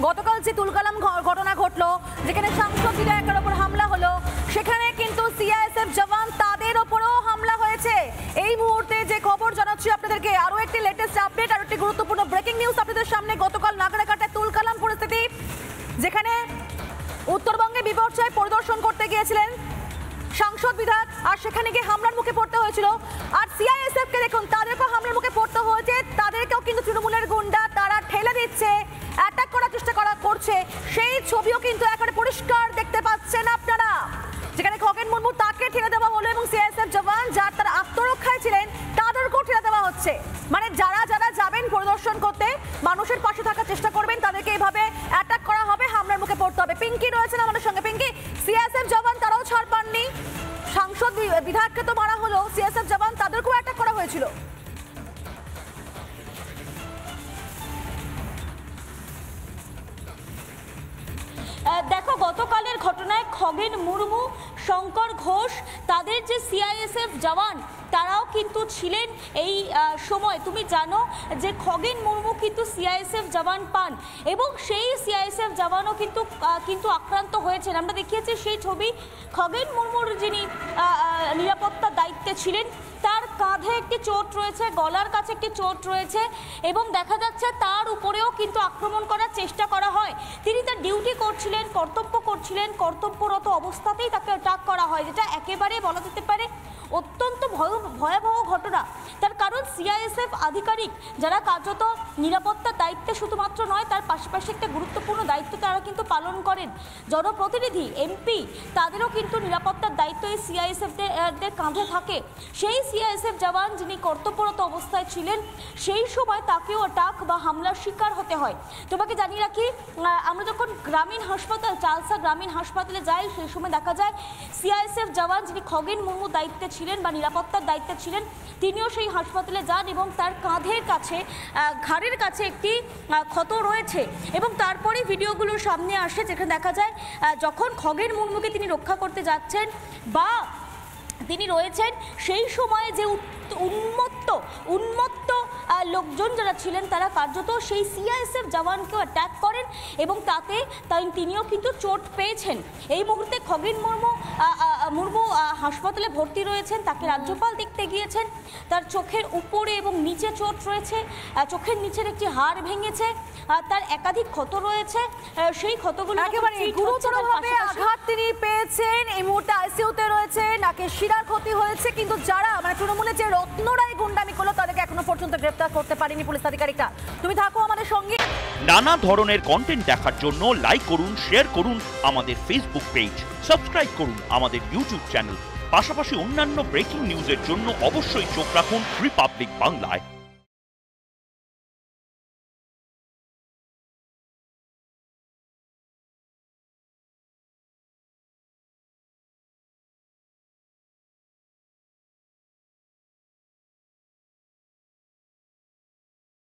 গতকাল যে তুলকালাম ঘটনা ঘটলো, যেখানে সাংসদ বিধায়কের ওপর হামলা হলো, সেখানে কিন্তু সিআইএসএফ জওয়ান তাদের ওপরও হামলা হয়েছে। এই মুহূর্তে যে খবর জানাচ্ছি আপনাদেরকে, আরো একটি লেটেস্ট আপডেট, আরো একটি গুরুত্বপূর্ণ ব্রেকিং নিউজ আপনাদের সামনে। গতকাল নাগরাকাটায় তুলকালাম পরিস্থিতি, যেখানে উত্তরবঙ্গে বিপর্যয় পরিদর্শন করতে গিয়েছিলেন সাংসদ বিধায়ক, আর সেখানে গিয়ে হামলার মুখে পড়তে হয়েছিল। আর সিআইএসএফ কে দেখুন, তাদেরকেও হামলার মুখে পড়তে হয়েছে, তাদেরকেও কিন্তু তৃণমূলের গুন্ডা তারা ঠেলে দিচ্ছে, অ্যাটাক করার চেষ্টা করছে। সেই ছবিও কিন্তু একেবারে পরিষ্কার দেখতে পাচ্ছেন আপনারা, যেখানে খগেন মুর্মু তাকে ঠেলে দেওয়া হলো এবং সিআইএসএফ জওয়ান যার তারা আত্মরক্ষায় ছিলেন তাদেরকেও ঠেলে দেওয়া হচ্ছে। মানে যারা যাবেন পরিদর্শন করতে, মানুষের পাশে থাকার চেষ্টা করবেন, তাদেরকে এইভাবে অ্যাটাক করা হবে, হামলার মুখে পড়তে হবে। পিঙ্কি রয়েছেন আমাদের সঙ্গে। পিঙ্কি, সিআইএসএফ জওয়ান তারাও ছাড় পাননি, সাংসদ বিধায়ককে তো মারা হলো, সিআইএসএফ জওয়ান তাদেরকেও অ্যাটাক করা হয়েছিল। দেখো, গতকালের ঘটনায় খগেন মুর্মু, শঙ্কর ঘোষ, তাদের যে সিআইএসএফ জওয়ান তারাও কিন্তু ছিলেন এই সময়। তুমি জানো যে খগেন মুর্মু কিন্তু সিআইএসএফ জওয়ান পান এবং সেই সিআইএসএফ জওয়ানও কিন্তু আক্রান্ত হয়েছেন। আমরা দেখিয়েছি সেই ছবি। খগেন মুর্মুর যিনি নিরাপত্তার দায়িত্বে ছিলেন, তার কাঁধে একটি চোট রয়েছে, গলার কাছে একটি চোট রয়েছে এবং দেখা যাচ্ছে তার উপরেও কিন্তু আক্রমণ করার চেষ্টা করা হয়। তিনি তার ডিউটি করছিলেন, কর্তব্য করছিলেন, কর্তব্যরত অবস্থাতেই তাকে অ্যাটাক করা হয়, যেটা একেবারে বলা যেতে পারে অত্যন্ত ভয়াবহ ঘটনা। তার কারণ সিআইএসএফ আধিকারিক যারা কার্যত নিরাপত্তার দায়িত্বে শুধুমাত্র নয়, তার পাশাপাশি একটা গুরুত্বপূর্ণ দায়িত্ব তারা কিন্তু পালন করেন। জনপ্রতিনিধি, এমপি, তাদেরও কিন্তু নিরাপত্তার দায়িত্ব এই সিআইএসএফদের কাঁধে থাকে। সেই সিআইএসএফ জওয়ান যিনি কর্তব্যরত অবস্থায় ছিলেন, সেই সময় তাকেও অ্যাটাক বা হামলার শিকার হতে হয়। তোমাকে জানিয়ে রাখি, আমরা যখন গ্রামীণ হাসপাতাল, চালসা গ্রামীণ হাসপাতালে যাই, সেই সময় দেখা যায় সিআইএসএফ জওয়ান যিনি খগেন মুর্মু দায়িত্বে ছিলেন বা নিরাপত্তার দায়িত্বে ছিলেন, তিনিও সেই হাসপাতালে যান এবং তার কাঁধের কাছে, ঘাড়ের কাছে একটি ক্ষত রয়েছে। এবং তারপরে ভিডিওগুলোর সামনে আসে, যেখানে দেখা যায় যখন খগেন মুর্মুকে তিনি রক্ষা করতে যাচ্ছেন বা তিনি রয়েছেন, সেই সময়ে যে উন্মত্ত লোকজন যারা ছিলেন, তারা কার্যত সেই সিআইএসএফ জওয়ানকেও অ্যাটাক করেন এবং তাতে তিনিও কিন্তু চোট পেয়েছেন। এই মুহূর্তে খগেন মুর্মু হাসপাতালে ভর্তি রয়েছেন, তাকে রাজ্যপাল দেখতে গিয়েছেন। তার চোখের উপরে এবং নিচে চোট রয়েছে, চোখের নিচের একটি হাড় ভেঙেছে, তার একাধিক ক্ষত রয়েছে। সেই ক্ষতগুলো একেবারে গুরুতরভাবে আঘাত তিনি পেয়েছেন, এই মুহূর্তে আইসিইউতে রয়েছে, নাকে শিরার ক্ষতি হয়েছে। কিন্তু যারা তৃণমূলের যে রত্নরাই গুন্ডামি করলো, তাদেরকে এখনো পর্যন্ত গ্রেফতার করতে পারেনি পুলিশ আধিকারিকরা। তুমি থাকো আমাদের সঙ্গে। নানা ধরনের কন্টেন্ট দেখার জন্য লাইক করুন, শেয়ার করুন আমাদের ফেসবুক পেজ, সাবস্ক্রাইব করুন আমাদের ইউটিউব চ্যানেল। পাশাপাশি অন্যান্য ব্রেকিং নিউজের জন্য অবশ্যই চোখ রাখুন রিপাবলিক বাংলায়।